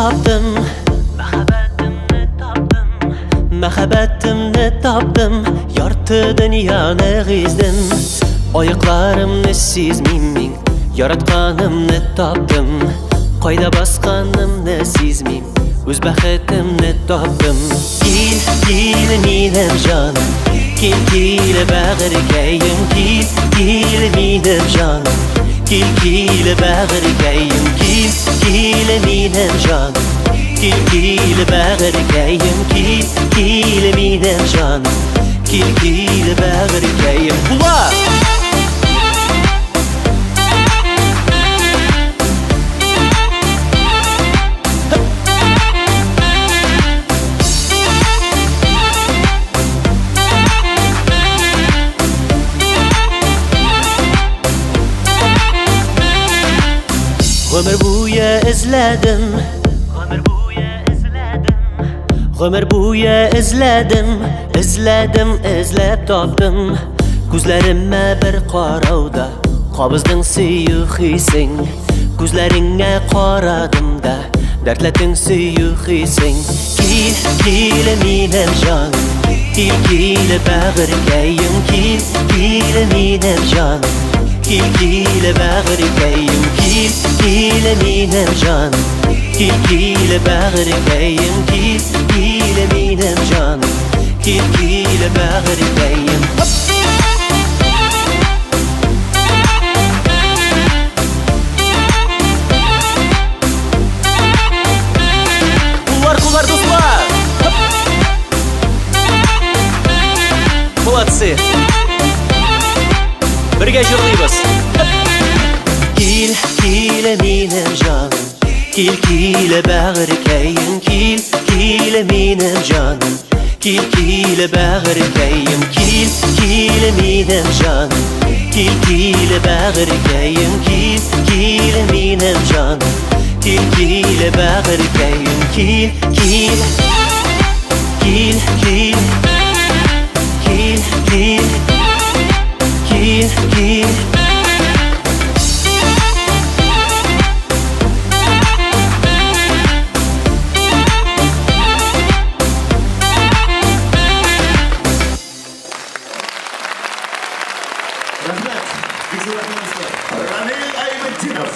tapdım, Məhəbbətimni tapdım, yartı dünyanı gizdim. Ayıqlarımni sezmeyim, yaratqanımni tapdım. Qayda basqanımni sezmeyim, öz bəxtimni tapdım. Gel, gel mənim canım, gel, gel bəğirgəyim. Gel, gel mənim canım, gel, gel bəğirgəyim. Gel, gel mənim canım, gel, gel bəğirgəyim. Gel, gel mənim canım, gel, gel bəğirgəyim. Ulan! Ömür boyu izledim, ömür boyu izledim, izlep tapdım. Gözlerime bir qaravda qabızdın suyuq isin. Gözlerine qaradım da dertledin suyuq isin. Gel, gel mənim canım, gel, gel bəğirgəyim. Gel, gel mənim canım, gel, gel bəğirgəyim. Gel, gel mənim canım, gel, gel bəğirgəyim. Gel, gel mənim canım, gel, gel bəğirgəyim. Kullar dostlar! Молодцы! Birge jırlıyız. Gel, gel mənim canım, gel, gel bəğirgəyim. Gel, gel mənim canım, gel, gel bəğirgəyim. Gel, gel mənim canım, gel, gel bəğirgəyim. Gel, gel mənim canım, gel, gel bəğirgəyim. Gel, gel, gel, gel, gel, gel, gel, gel. Rahmet, güzel arkadaşlar. Ramil Aymetdinov.